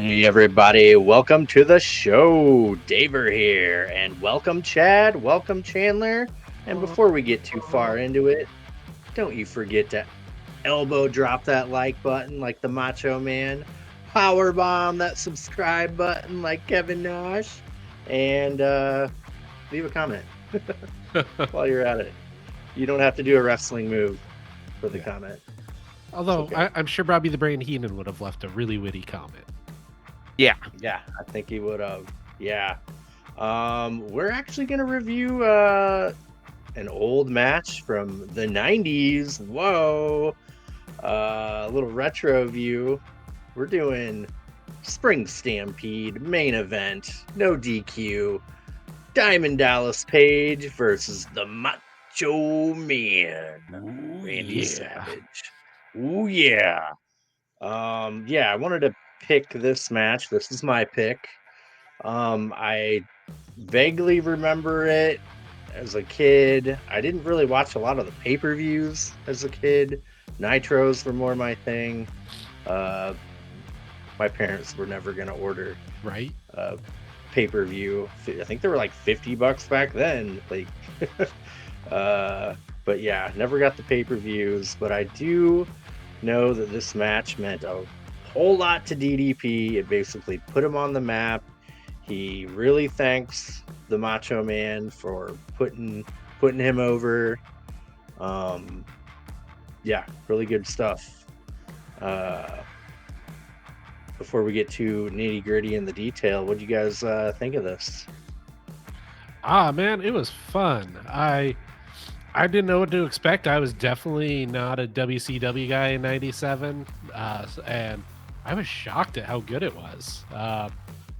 Hey everybody, welcome to the show. Daver here, and welcome Chad, welcome Chandler. And before we get too far into it, don't you forget to elbow drop that like button like the Macho Man, power bomb that subscribe button like Kevin Nash, and leave a comment while you're at it. You don't have to do a wrestling move for the Yeah. comment. It's Although okay. I'm sure Bobby the Brain Heenan would have left a really witty comment. Yeah. Yeah, I think he would have. Yeah. We're actually gonna review an old match from the 90s. Whoa. A little retro view. We're doing Spring Stampede main event, no DQ. Diamond Dallas Page versus the Macho Man, Ooh, Randy yeah. Savage. Ooh yeah. Yeah, I wanted to pick this match. This is my pick. I vaguely remember it as a kid. I didn't really watch a lot of the pay-per-views as a kid. Nitros were more my thing. Uh, my parents were never gonna order Right? a pay-per-view. I think they were like $50 back then. Like, uh, but yeah, never got the pay-per-views. But I do know that this match meant a whole lot to DDP. It basically put him on the map. He really thanks the Macho Man for putting him over. Um, yeah, really good stuff. Uh, before we get too nitty gritty in the detail, what do you guys think of this? Man, it was fun. I didn't know what to expect. I was definitely not a WCW guy in '97, and I was shocked at how good it was. I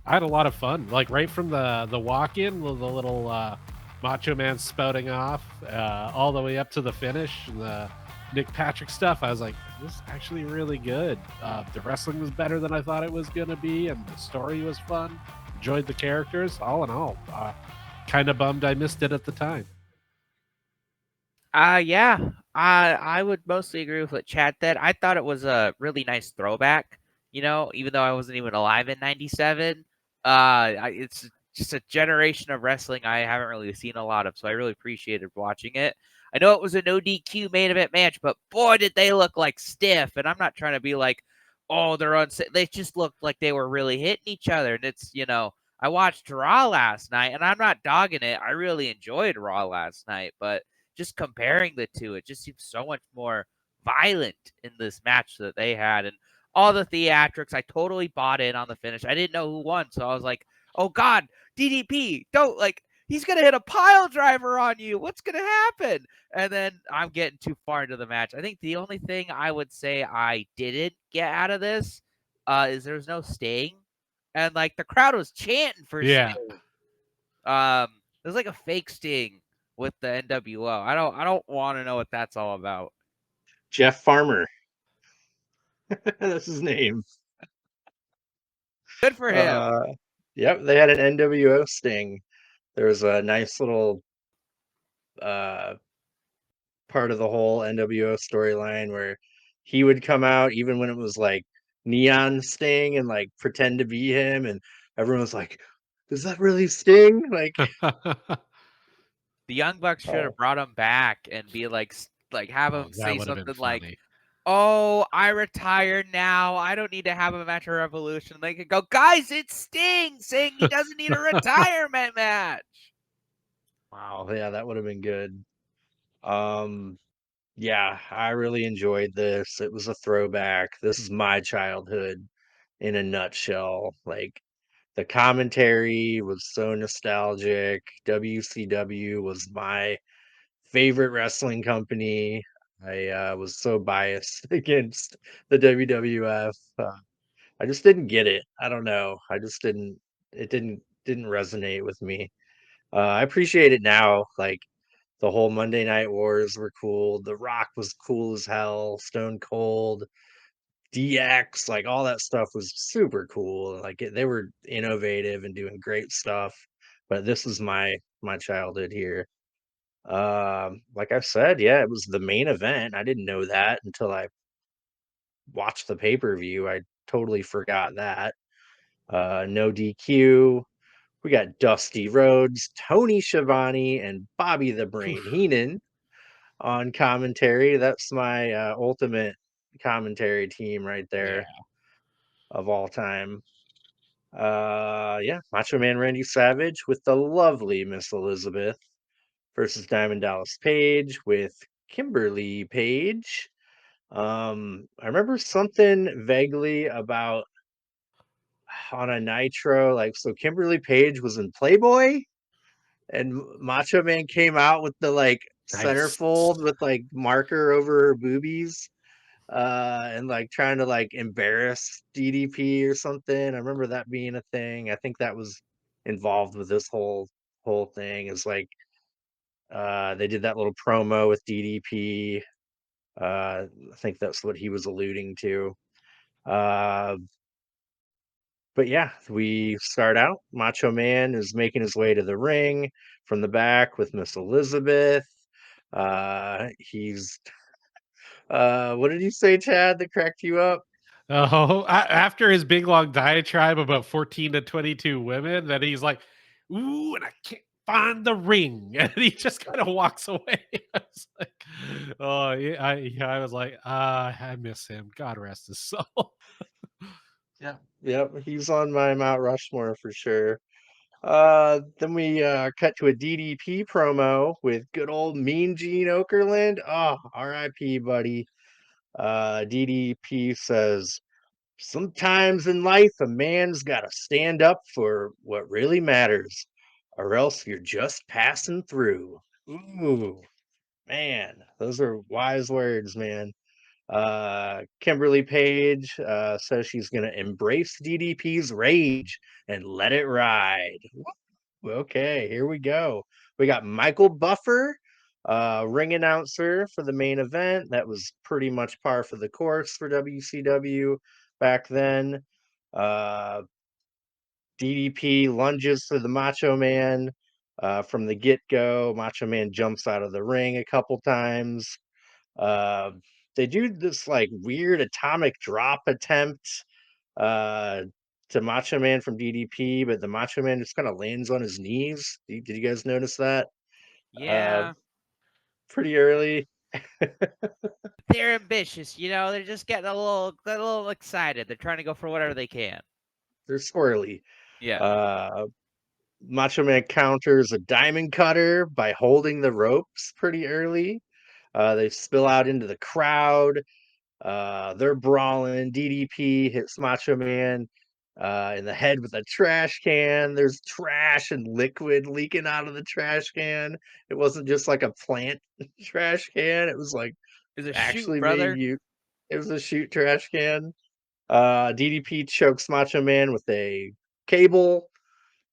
had a lot of fun. Like right from the walk in, the little Macho Man spouting off, all the way up to the finish, the Nick Patrick stuff. I was like, this is actually really good. The wrestling was better than I thought it was gonna be, and the story was fun. Enjoyed the characters. All in all, kind of bummed I missed it at the time. Yeah. I would mostly agree with what Chad said. I thought it was a really nice throwback, even though I wasn't even alive in '97. It's just a generation of wrestling I haven't really seen a lot of, so I really appreciated watching it. I know it was a no DQ main event match, but boy, did they look like stiff. And I'm not trying to be like, oh, they're unsafe. They just looked like they were really hitting each other. And I watched Raw last night, and I'm not dogging it. I really enjoyed Raw last night, but just comparing the two, it just seems so much more violent in this match that they had. And all the theatrics, I totally bought in on the finish. I didn't know who won, so I was like, oh God, DDP, don't he's gonna hit a pile driver on you. What's gonna happen? And then I'm getting too far into the match. I think the only thing I would say I didn't get out of this is there was no Sting. And the crowd was chanting for Yeah. Sting. It was like a fake Sting with the NWO. I don't want to know what that's all about. Jeff Farmer. That's his name. Good for him. Uh, yep, they had an NWO Sting. There was a nice little uh, part of the whole NWO storyline where he would come out even when it was like Neon Sting and like pretend to be him, and everyone was like, "Is that really Sting?" Like, The Young Bucks should have oh, brought him back and be like have Oh, him that say would have been something like, funny. "Oh, I retired now. I don't need to have a match at Revolution." They could go, "Guys, it's Sting saying he doesn't need a retirement match." wow, yeah, that would have been good. Um, yeah, I really enjoyed this. It was a throwback. This is my childhood in a nutshell. Like, the commentary was so nostalgic. WCW was my favorite wrestling company. I was so biased against the WWF. I just didn't get it. I don't know. I just didn't. It didn't resonate with me. I appreciate it now. Like, the whole Monday Night Wars were cool. The Rock was cool as hell. Stone Cold, DX, like all that stuff was super cool. Like they were innovative and doing great stuff. But this is my childhood here. Like I said, yeah, it was the main event. I didn't know that until I watched the pay-per-view. I totally forgot that. No DQ. We got Dusty Rhodes, Tony Schiavone, and Bobby the Brain Oof. Heenan on commentary. That's my ultimate commentary team right Yeah. there of all time. Yeah, Macho Man Randy Savage with the lovely Miss Elizabeth versus Diamond Dallas Page with Kimberly Page. I remember something vaguely about on a Nitro, like so Kimberly Page was in Playboy and Macho Man came out with the like Nice. centerfold with like marker over her boobies and like trying to like embarrass DDP or something. I remember that being a thing. I think that was involved with this whole thing is like they did that little promo with DDP. I think that's what he was alluding to. Uh, but yeah, we start out. Macho Man is making his way to the ring from the back with Miss Elizabeth. He's what did you say, Chad, that cracked you up? Oh, after his big long diatribe about 14 to 22 women, that he's like, "Ooh, and I can't find the ring," and he just kind of walks away. I was like, "Oh, yeah." I was like, I miss him. God rest his soul." Yeah. Yep, he's on my Mount Rushmore for sure. Then we cut to a DDP promo with good old Mean Gene Okerlund. Oh, RIP, buddy. DDP says, sometimes in life, a man's got to stand up for what really matters, or else you're just passing through. Ooh, man, those are wise words, man. Kimberly Page says she's going to embrace DDP's rage and let it ride. Okay, here we go. We got Michael Buffer, ring announcer for the main event. That was pretty much par for the course for WCW back then. Uh, DDP lunges for the Macho Man from the get go. Macho Man jumps out of the ring a couple times. Uh, they do this like weird atomic drop attempt uh, to Macho Man from DDP, but the Macho Man just kind of lands on his knees. Did you guys notice that? Uh, Yeah, pretty early. they're ambitious. They're just getting a little excited. They're trying to go for whatever they can. They're squirrely. Yeah. Uh, Macho Man counters a diamond cutter by holding the ropes pretty early. They spill out into the crowd. They're brawling. DDP hits Macho Man in the head with a trash can. There's trash and liquid leaking out of the trash can. It wasn't just like a plant trash can. It was like Is a shoot, actually made brother. you. It was a shoot trash can. DDP chokes Macho Man with a cable.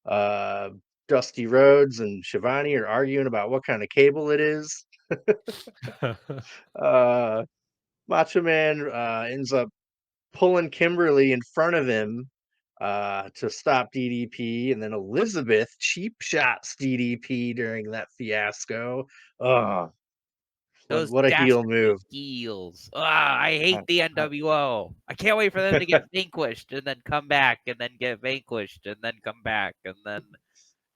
Uh, Dusty Rhodes and Shivani are arguing about what kind of cable it is. Uh, Macho Man ends up pulling Kimberly in front of him to stop DDP, and then Elizabeth cheap shots DDP during that fiasco. Oh, Those what a heel dastardly move! heels. I hate I, the I, NWO. I can't wait for them to get vanquished and then come back and then get vanquished and then come back and then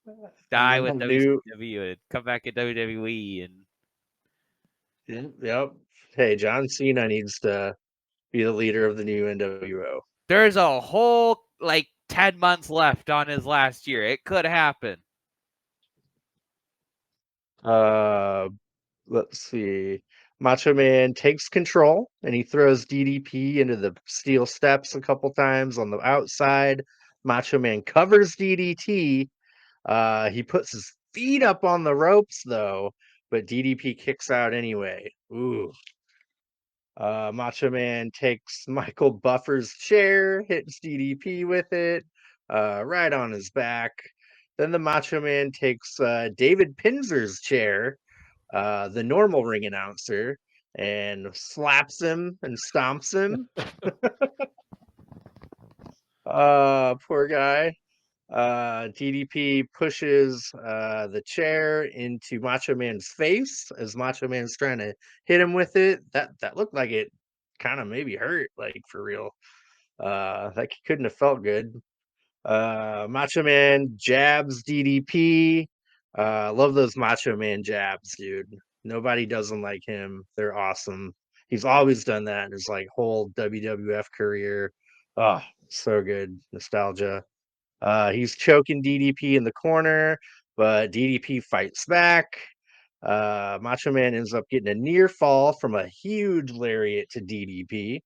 and die then the with new, WCW and come back in WWE. And yep. Hey, John Cena needs to be the leader of the new NWO. there's a whole like 10 months left on his last year. It could happen. Uh, let's see. Macho Man takes control and he throws DDP into the steel steps a couple times on the outside. Macho Man covers DDT. He puts his feet up on the ropes though, but DDP kicks out anyway. Ooh. Macho Man takes Michael Buffer's chair, hits DDP with it, right on his back. Then the Macho Man takes David Pinzer's chair, the normal ring announcer, and slaps him and stomps him. Poor guy. DDP pushes the chair into Macho Man's face as Macho Man's trying to hit him with it. That looked like it kind of maybe hurt, like for real. That couldn't have felt good. Macho Man jabs DDP. Love those Macho Man jabs, dude. Nobody does them like him. They're awesome. He's always done that in his like whole WWF career. Oh, so good. Nostalgia. He's choking DDP in the corner, but DDP fights back. Macho Man ends up getting a near fall from a huge lariat to DDP.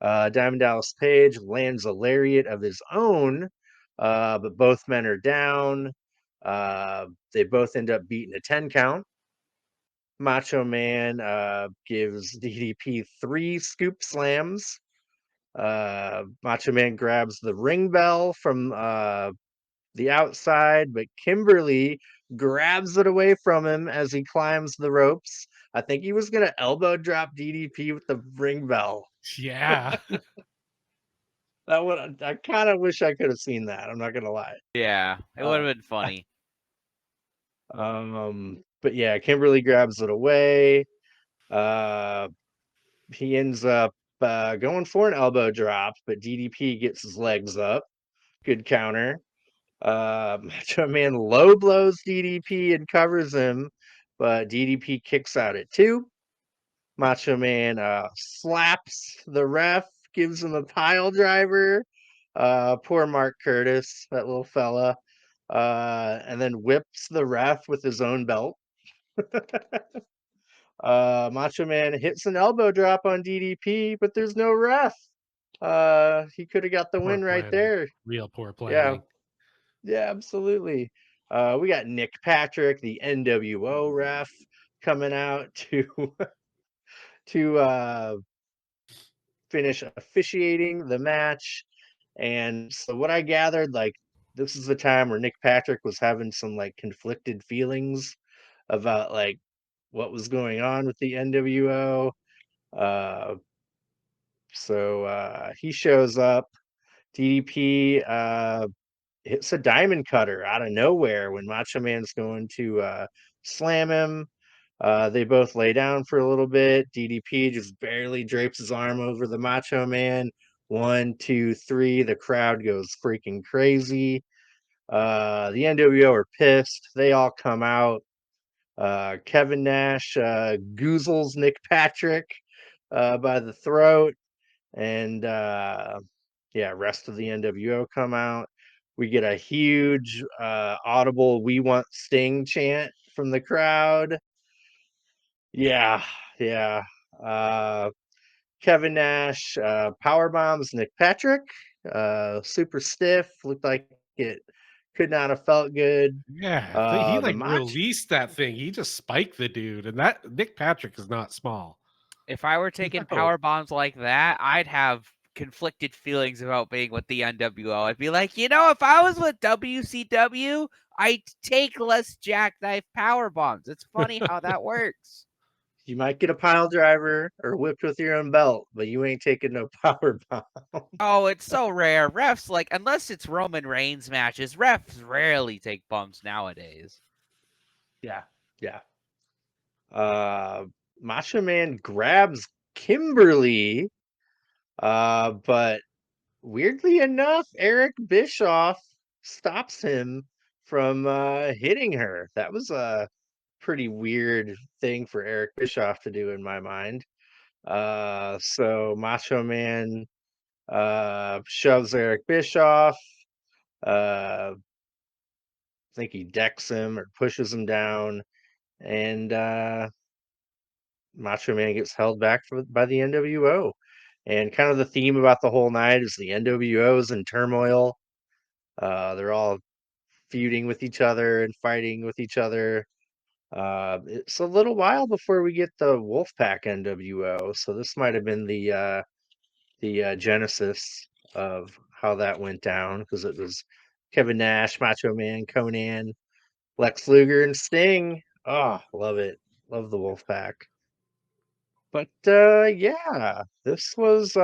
Diamond Dallas Page lands a lariat of his own, but both men are down. They both end up beating a 10 count. Macho Man gives DDP 3 scoop slams. Macho Man grabs the ring bell from the outside, but Kimberly grabs it away from him as he climbs the ropes. I think he was going to elbow drop DDP with the ring bell. Yeah. That would I kind of wish I could have seen that. I'm not gonna lie. Yeah, it would Uh, have been funny. but yeah, Kimberly grabs it away. Uh, he ends up going for an elbow drop, but DDP gets his legs up. Good counter. Macho Man low blows DDP and covers him, but DDP kicks out at 2. Macho Man slaps the ref, gives him a pile driver. Poor Mark Curtis, that little fella. And then whips the ref with his own belt. Macho Man hits an elbow drop on DDP, but there's no ref. He could have got the Poor win right planning. there. Real poor Yeah, planning. yeah, absolutely. We got Nick Patrick, the NWO ref, coming out to finish officiating the match. And so what I gathered, like this is the time where Nick Patrick was having some like conflicted feelings about like what was going on with the NWO. Uh, so he shows up. DDP hits a diamond cutter out of nowhere when Macho Man's going to slam him. They both lay down for a little bit. DDP just barely drapes his arm over the Macho Man. 1, 2, 3. The crowd goes freaking crazy. The NWO are pissed. They all come out. Kevin Nash goozles Nick Patrick by the throat. And yeah, rest of the NWO come out. We get a huge audible "We Want Sting" chant from the crowd. Yeah, yeah. Uh, Kevin Nash power bombs Nick Patrick. Super stiff. Looked like it could not have felt good. Yeah, he The like match. released that thing. He just spiked the dude, and that Nick Patrick is not small. If I were taking No, power bombs like that, I'd have conflicted feelings about being with the NWO. I'd be like, if I was with WCW, I'd take less jackknife power bombs. It's funny how that works. you might get a pile driver or whipped with your own belt, but you ain't taking no power bomb. Oh, it's so rare. Refs, like, unless it's Roman Reigns matches, refs rarely take bumps nowadays. Yeah, yeah. Uh, Macho Man grabs Kimberly, but weirdly enough, Eric Bischoff stops him from hitting her. That was a pretty weird thing for Eric Bischoff to do in my mind. So Macho Man shoves Eric Bischoff. I think he decks him or pushes him down, and Macho Man gets held back by the NWO. And kind of the theme about the whole night is the NWO is in turmoil. They're all feuding with each other and fighting with each other. It's a little while before we get the Wolfpack NWO, so this might have been the genesis of how that went down because it was Kevin Nash, Macho Man, Conan, Lex Luger, and Sting. Oh, love it. Love the Wolfpack. But yeah, this was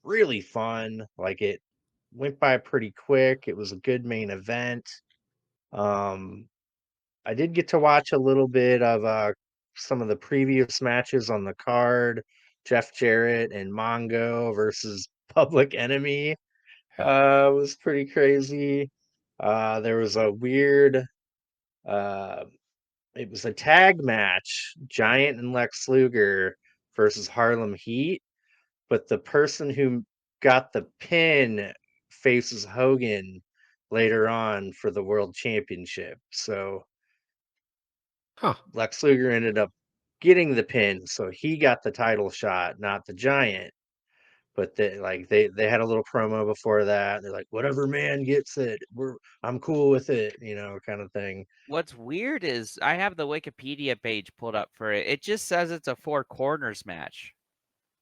really fun. Like it went by pretty quick. It was a good main event. Um, I did get to watch a little bit of some of the previous matches on the card. Jeff Jarrett and Mongo versus Public Enemy. It was pretty crazy. There was a weird uh it was a tag match, Giant and Lex Luger versus Harlem Heat, but the person who got the pin faces Hogan later on for the world championship. So Huh. Lex Luger ended up getting the pin, so he got the title shot, not the Giant. But they had a little promo before that. They're like, whatever man gets it, I'm cool with it, kind of thing. What's weird is I have the Wikipedia page pulled up for it. It just says it's a four corners match.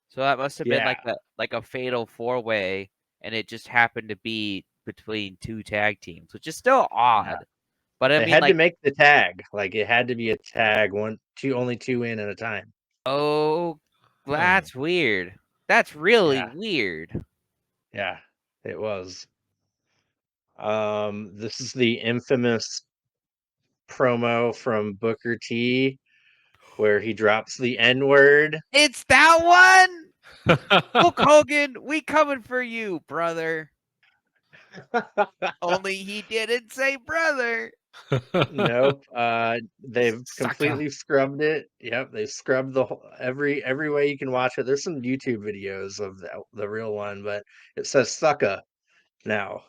So that must have been Yeah, like a fatal four-way, and it just happened to be between two tag teams, which is still yeah. odd. But I They mean, had to like, make the tag. Like it had to be a tag, only two in at a time. oh, Huh. that's weird. That's really Yeah, weird. yeah, it was. This is the infamous promo from Booker T where he drops the N word. It's that one. Hulk Hogan, we coming for you, brother. Only he didn't say brother. Nope. They've Sucker. completely scrubbed it. Yep, they scrubbed the whole, every way you can watch it. There's some YouTube videos of the real one, but it says "sucka" now.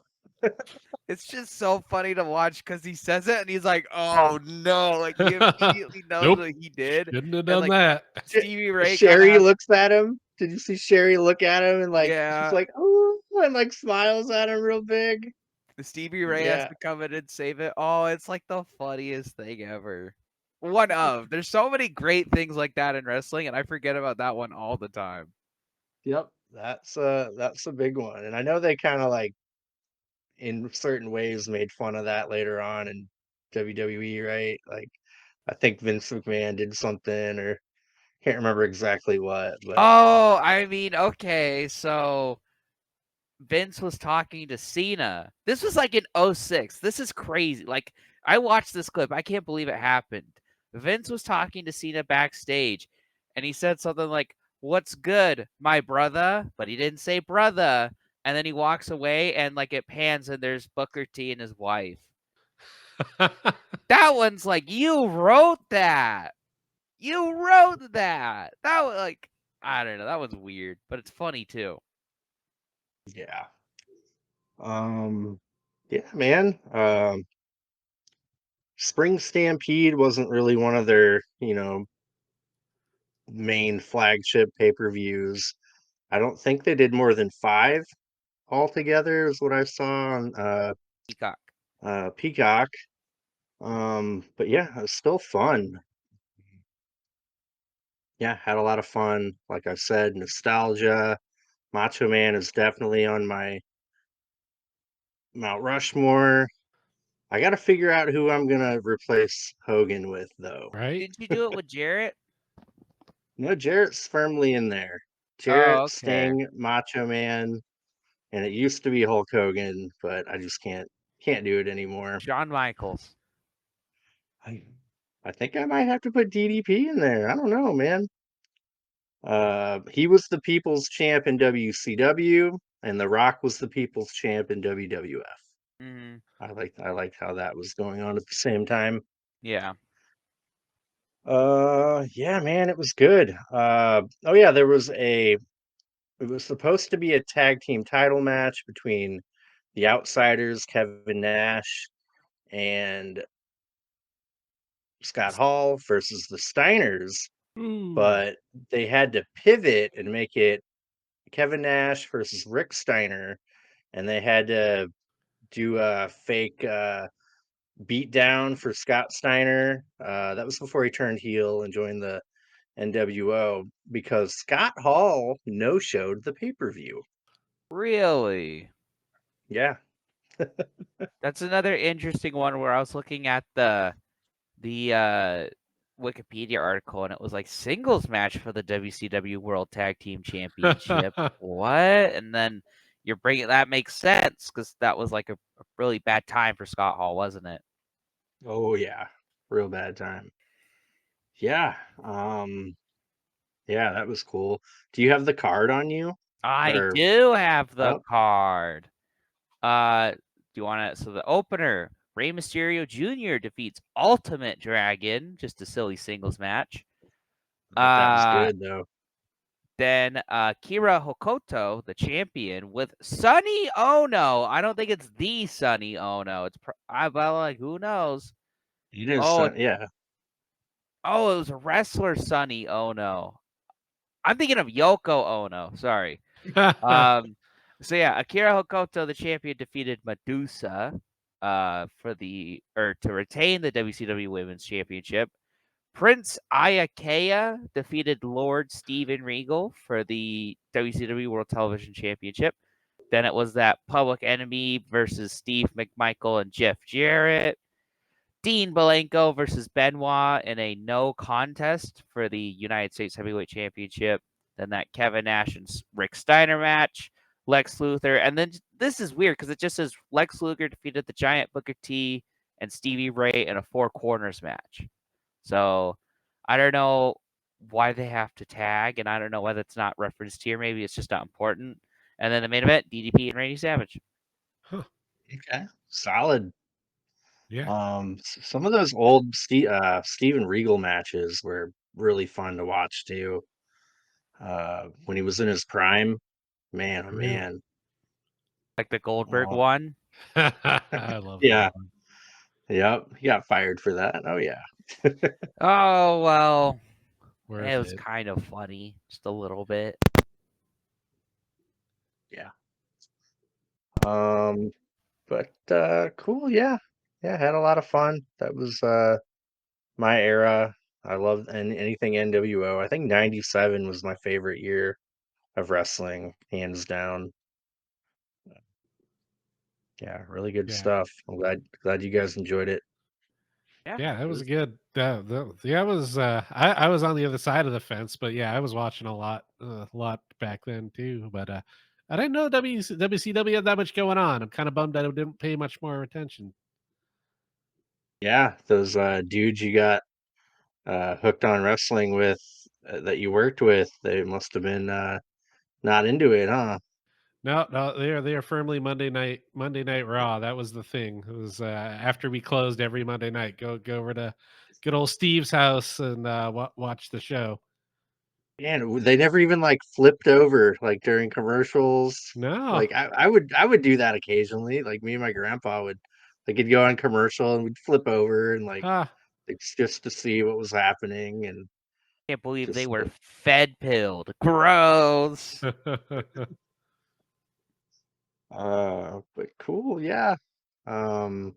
It's just so funny to watch because he says it and he's like, "Oh no!" Like he immediately knows Nope. what he did, Shouldn't have and done like that. Stevie Ray kind of Sherry has, looks at him. Did you see Sherry look at him and she's yeah. like, oh, and smiles at him real big? The Stevie Ray has Yeah. to come in and save it. Oh, it's like the funniest thing ever. One of. There's so many great things like that in wrestling, and I forget about that one all the time. Yep. That's a big one. And I know they kind of in certain ways made fun of that later on in WWE, right? Like I think Vince McMahon did something or can't remember exactly what, but Oh, I mean, okay, so Vince was talking to Cena. This was like in '06. This is crazy. Like, I watched this clip. I can't believe it happened. Vince was talking to Cena backstage, and he said something like, "What's good, my brother?" But he didn't say brother. And then he walks away, and like it pans, and there's Booker T and his wife. That one's like, you wrote that. You wrote that. That was like, I don't know. That was weird, but it's funny too. yeah. Yeah, man. Spring Stampede wasn't really one of their, main flagship pay-per-views. I don't think they did more than 5 altogether is what I saw on Peacock. Peacock. But yeah, it was still fun. Yeah, had a lot of fun. Like I said, nostalgia. Macho Man is definitely on my Mount Rushmore. I got to figure out who I'm gonna replace Hogan with, though. Right? Didn't you do it with Jarrett? No, Jarrett's firmly in there. Oh, Jarrett, okay. Sting, Macho Man, and it used to be Hulk Hogan, but I just can't do it anymore. Shawn Michaels. I I think I might have to put DDP in there. I don't know, man. He was the People's Champ in WCW, and The Rock was the People's Champ in WWF. Hmm. I liked how that was going on at the same time. Yeah. Yeah, man, it was good. Oh yeah, it was supposed to be a tag team title match between the Outsiders, Kevin Nash, and Scott Hall versus the Steiners, Ooh. but they had to pivot and make it Kevin Nash versus Rick Steiner, and they had to do a fake beat down for Scott Steiner. That was before he turned heel and joined the NWO because Scott Hall no showed the pay per view. Really? Yeah. That's another interesting one where I was looking at the Wikipedia article and it was like singles match for the WCW World Tag Team Championship. What? And then you're bringing that makes sense because that was like a really bad time for Scott Hall, wasn't it? Oh yeah. Real bad time. Yeah. Yeah, that was cool. Do you have the card on you? I Or do have the oh, card. Do you want to? So the opener, Rey Mysterio Jr. defeats Ultimate Dragon, just a silly singles match. That was Uh, good though. then Kira Hokuto, the champion, with Sonny Ono. I don't think it's the Sonny Ono. But like who knows? You didn't Oh, yeah. it was a wrestler Sonny Ono. I'm thinking of Yoko Ono. Sorry. So yeah, Akira Hokuto, the champion, defeated Medusa, to retain the WCW Women's Championship. Prince Ayakea defeated Lord Steven Regal for the WCW World Television Championship. Then it was that Public Enemy versus Steve McMichael and Jeff Jarrett. Dean Malenko versus Benoit in a no contest for the United States Heavyweight Championship. Then that Kevin Nash and Rick Steiner match. Lex Luthor. And then this is weird because it just says Lex Luger defeated the Giant Booker T and Stevie Ray in a four corners match. So I don't know why they have to tag, and I don't know whether it's not referenced here. Maybe it's just not important. And then the main event, DDP and Randy Savage. Huh. Okay. Solid. Yeah. Some of those old Steven Regal matches were really fun to watch too. When he was in his prime, man, oh Really. man. Like the Goldberg Oh, one. I love that yeah. one. Yep. He got fired for that. Oh yeah. Oh, well, it Worth was it. kind of funny, just a little bit. Yeah. Um, but cool, yeah. Yeah, had a lot of fun. That was my era. I loved anything NWO. I think 97 was my favorite year of wrestling, hands down. Yeah, really good Yeah. stuff. I'm glad you guys enjoyed it. Yeah, Yeah, that it was was. good. Yeah, was I was on the other side of the fence, but yeah, I was watching a lot back then too. But I didn't know WCW had that much going on. I'm kind of bummed that I didn't pay much more attention. Yeah, those dudes you got hooked on wrestling with that you worked with, they must have been not into it, huh? No, no, they are firmly Monday night Raw. That was the thing. It was after we closed every Monday night. Go over to good old Steve's house and watch the show. And they never even like flipped over like during commercials. No, Like I would do that occasionally. Like me and my grandpa would like it'd go on commercial and we'd flip over and like ah, it's just to see what was happening and Can't believe they just were fed pilled. Gross. but cool, yeah. Um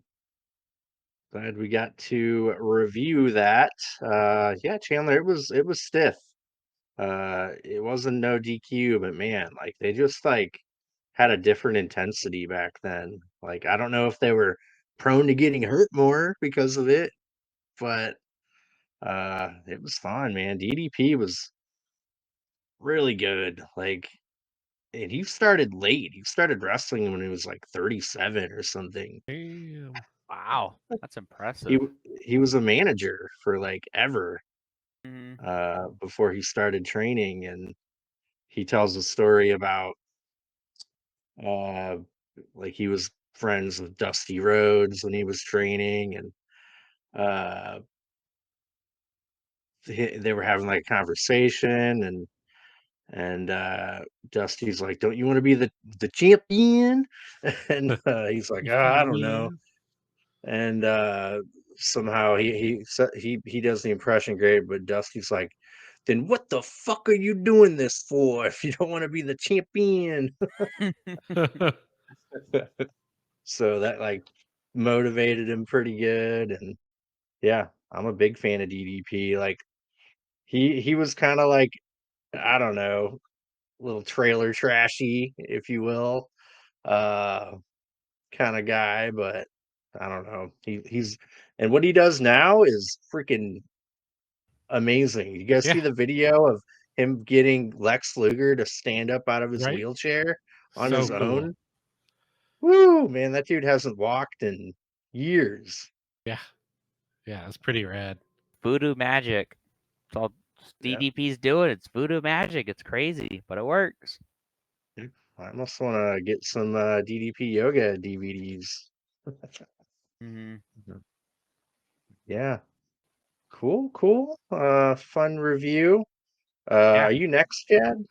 Glad we got to review that. Yeah, Chandler, it was stiff. It wasn't no DQ, but man, like they just like had a different intensity back then. Like I don't know if they were prone to getting hurt more because of it, but it was fun, man. DDP was really good. Like and he started late. He started wrestling when he was like 37 or something. damn. Wow, that's He impressive. w- he was a manager for like ever Mhm. before he started training and he tells a story about uh like he was friends with Dusty Rhodes when he was training and uh they were having like a conversation and Dusty's like, don't you want to be the champion? And he's like, I don't know. Champion. And somehow he does the impression great, but Dusty's like, then what the fuck are you doing this for if you don't want to be the champion? So that like motivated him pretty good, and yeah, I'm a big fan of DDP. Like he was kind of like I don't know, little trailer trashy, if you will, uh, kind of guy, but I don't know. He's and what he does now is freaking amazing. You guys Yeah, see the video of him getting Lex Luger to stand up out of his right. wheelchair on So his cool. own? Woo, man, that dude hasn't walked in years. Yeah, yeah, it's pretty rad. Voodoo magic. It's all Yeah. DDP's doing. It's voodoo magic. It's crazy, but it works. I almost want to get some DDP yoga DVDs. Hmm. Yeah, cool. Fun review. Yeah, Are you next, Chad,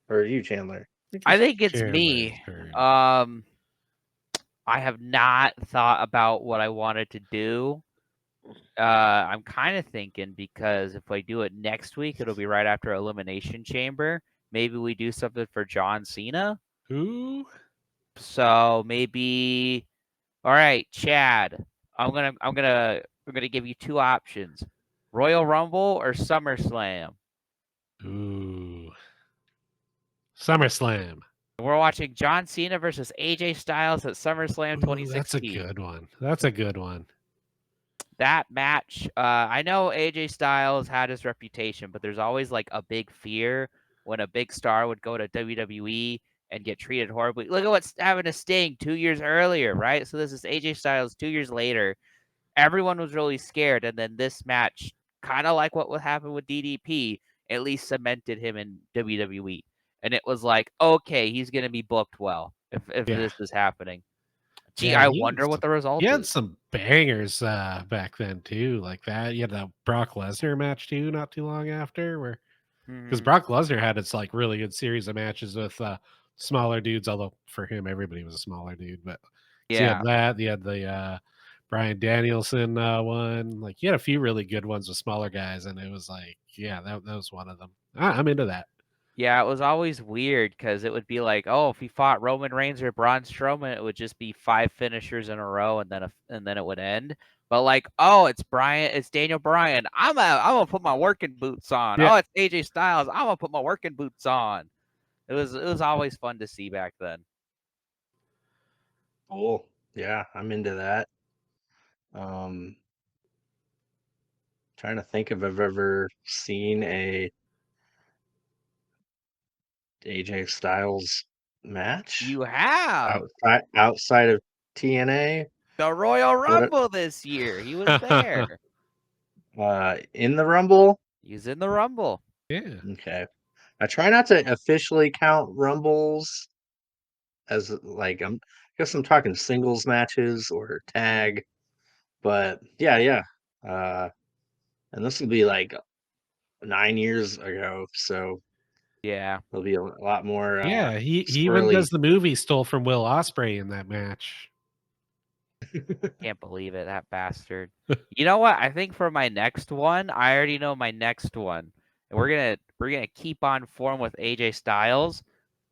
or are you Chandler? I think it's Chandler's me. turn. I have not thought about what I wanted to do. I'm kind of thinking because if I do it next week, it'll be right after Elimination Chamber. Maybe we do something for John Cena. Who? So maybe, all right, Chad. I'm gonna give you two options: Royal Rumble or SummerSlam. Ooh. SummerSlam. We're watching John Cena versus AJ Styles at SummerSlam Ooh, that's a 2016. good one. That's a good one. That match, I know AJ Styles had his reputation, but there's always like a big fear when a big star would go to WWE and get treated horribly. Look at what's happened to Sting 2 years earlier, right? So this is AJ Styles 2 years later. Everyone was really scared, and then this match, kind of like what would happen with DDP, at least cemented him in WWE. And it was like, okay, he's gonna be booked well if Yeah. this is happening. Gee, Yeah, I wonder what the he result had is. some bangers back then too, like that. You had that Brock Lesnar match too, not too long after, where because Hmm. Brock Lesnar had its like really good series of matches with smaller dudes. Although for him, everybody was a smaller dude, but because you had Yeah. that, you had the Brian Danielson one. Like you had a few really good ones with smaller guys, and it was like, yeah, that was one of them. I'm into that. Yeah, it was always weird because it would be like, oh, if he fought Roman Reigns or Braun Strowman, it would just be 5 finishers in a row, and then it would end. But like, oh, it's Daniel Bryan. I'm gonna put my working boots on. Yeah. Oh, it's AJ Styles. I'm gonna put my working boots on. It was always fun to see back then. Cool. Yeah, I'm into that. Um, Trying to think if I've ever seen a AJ Styles match You have outside of TNA. the Royal What Rumble this year. He was there. in the Rumble? He's in the Rumble. Yeah. Okay. I try not to officially count Rumbles as like I guess I'm talking singles matches or Mhm. tag, but yeah. And this will be like 9 years ago, so Yeah. there'll be a lot more Yeah, he even squirrely. does the movie stole from Will Osprey in that match. Can't believe it, that bastard. You know what? I think for my next one, I already know my next one. And we're gonna keep on form with AJ Styles,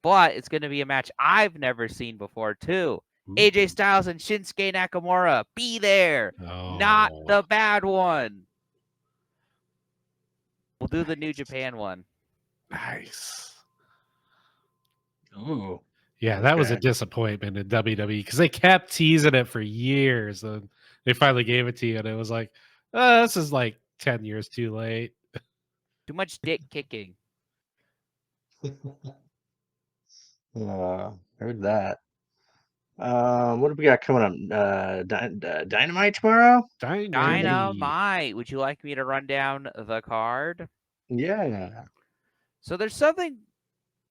but it's gonna be a match I've never seen before too. AJ Ooh. Styles and Shinsuke Nakamura. Be there. Not Oh, the bad one. We'll do the New Japan one. nice. Ooh, Yeah, that was a okay. disappointment in WWE because they kept teasing it for years, and they finally gave it to you, and it was like, this is like 10 years too late. Too much dick kicking. Heard that. What do we got coming up? Dynamite tomorrow? Dynamite. Dynamite. Would you like me to run down the card? Yeah. So there's something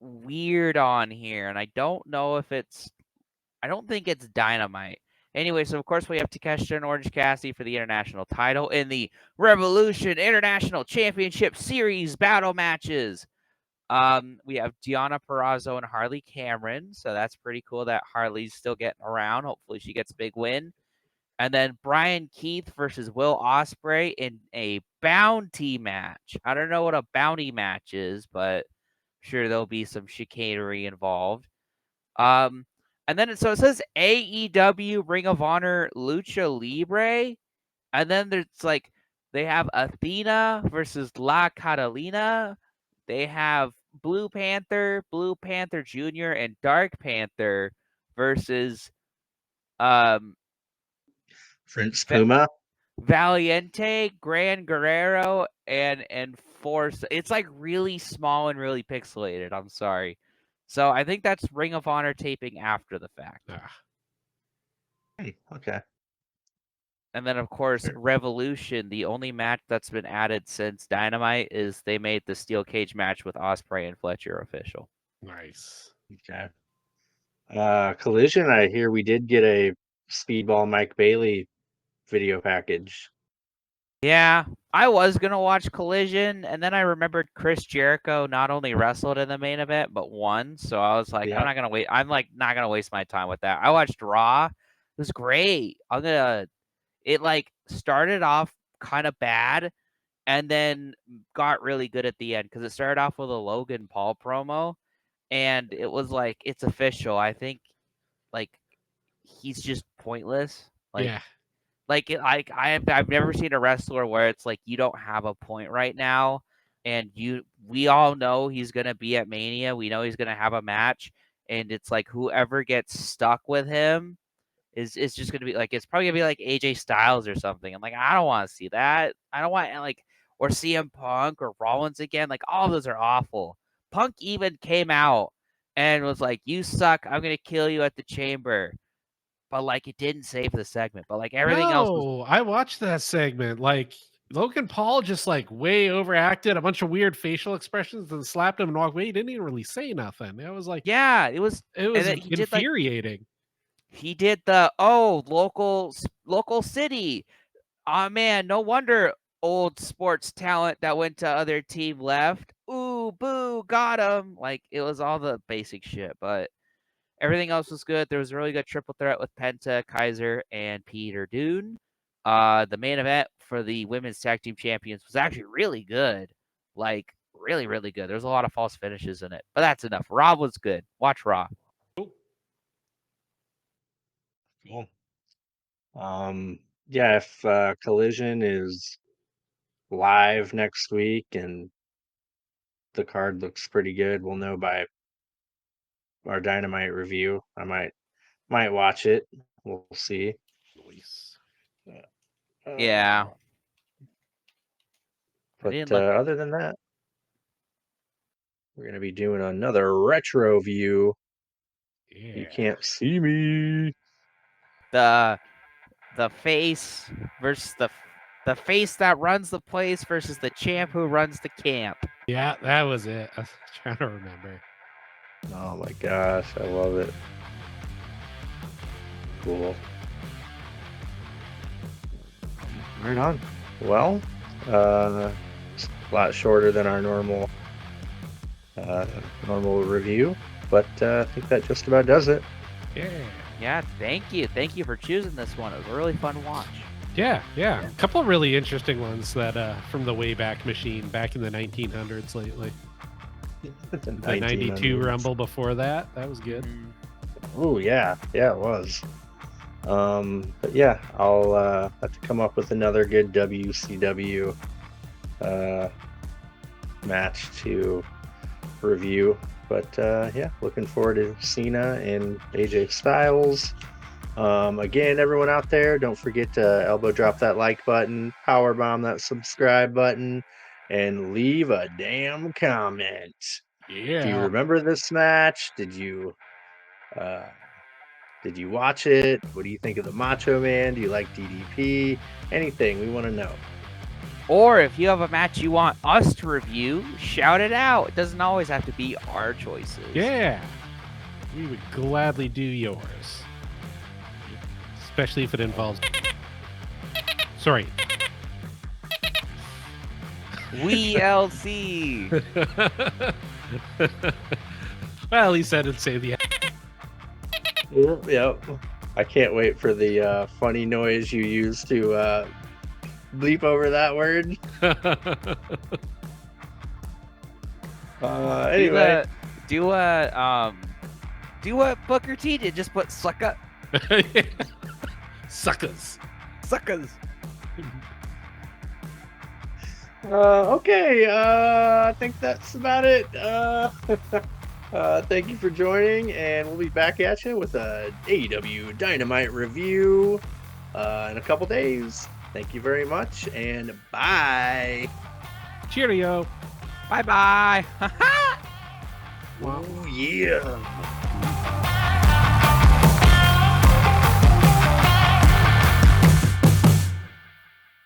weird on here, and I don't know if I don't think it's Dynamite. Anyway, so of course we have Takeshita and Orange Cassidy for the international title in the Revolution International Championship Series battle matches. We have Deonna Purrazzo and Harley Cameron, so that's pretty cool that Harley's still getting around. Hopefully she gets a big win. And then Brian Keith versus Will Ospreay in a bounty match. I don't know what a bounty match is, but sure there'll be some chicanery involved. Um, and then so it says AEW Ring of Honor Lucha Libre, and then there's like they have Athena versus La Catalina. They have Blue Panther Jr., and Dark Panther versus um Prince Va- Puma. Valiente, Gran Guerrero, and Force. It's like really small and really pixelated. I'm sorry. So I think that's Ring of Honor taping after the fact. Ah, Hey, okay. And then of course Sure. Revolution, the only match that's been added since Dynamite is they made the steel cage match with Osprey and Fletcher official. nice. Okay. Collision, I hear we did get a Speedball Mike Bailey video package. Yeah, I was gonna watch Collision, and then I remembered Chris Jericho not only wrestled in the main event but won. So I was like, I'm Yep. not gonna wait. I'm like not gonna waste my time with that. I watched Raw. It was great. It like started off kind of bad and then got really good at the end because it started off with a Logan Paul promo, and it was like it's official. I think like he's just pointless. Yeah. I've never seen a wrestler where it's like you don't have a point right now, and we all know he's gonna be at Mania. We know he's gonna have a match, and it's like whoever gets stuck with him is just gonna be like it's probably gonna be like AJ Styles or something. I'm like I don't want to see that. I don't want like or CM Punk or Rollins again. Like all those are awful. Punk even came out and was like, "You suck. I'm gonna kill you at the Chamber." But like it didn't save the segment. But like everything else was No, I watched that segment. Like Logan Paul just like way overacted, a bunch of weird facial expressions, and slapped him and walked away. He didn't even really say nothing. It was like yeah, it was, it and was then infuriating. he did the local city. Oh man, no wonder old sports talent that went to other team left. Ooh, boo, got him. Like it was all the basic shit, but everything else was good. There was a really good triple threat with Penta, Kaiser, and Peter Dune. The main event for the women's tag team champions was actually really good. Like really, really good. There's a lot of false finishes in it, but that's enough. Raw was good. Watch Raw. Cool. Yeah, if Collision is live next week and the card looks pretty good, we'll know by our Dynamite review. I might watch it. We'll see. Nice. Yeah, Uh, I but didn't look other than that, we're gonna be doing another retro view. You Yeah. can't see me. the the face versus the face that runs the place versus the champ who runs the camp. Yeah, that was it. I was trying to remember. Oh my gosh, I love it. Cool. Right on. Well, it's a lot shorter than our uh, normal review, but I think that just about does it. Yeah. Yeah, thank you. Thank you for choosing this one. It was a really fun watch. Yeah, yeah. A couple of really interesting ones that from the Wayback Machine back in the 1900s lately. The 92 Rumble before that. That was good. Oh yeah, it was. But yeah, I'll have to come up with another good WCW match to review. But yeah, looking forward to Cena and AJ Styles. Again, everyone out there, don't forget to elbow drop that like button, power bomb that subscribe button, and leave a damn comment. Do you Yeah. remember this match? Uh, did you watch it? What do you think of the Macho Man? Do you like DDP? Anything, we want to know. Or if you have a match you want us to review, shout it out. It doesn't always have to be our choices. Yeah. We would gladly do yours. Especially if it involves. Sorry. We LC. Well, at least I didn't say the. Yep. I can't wait for the funny noise you use to bleep over that word. Anyway. Do what Booker T did. Just put sucker. Suckers. Suckers. Okay, I think that's about it. Thank you for joining, and we'll be back at you with a AEW Dynamite review in a couple days. Thank you very much, and bye. Cheerio. Bye bye. Oh, yeah.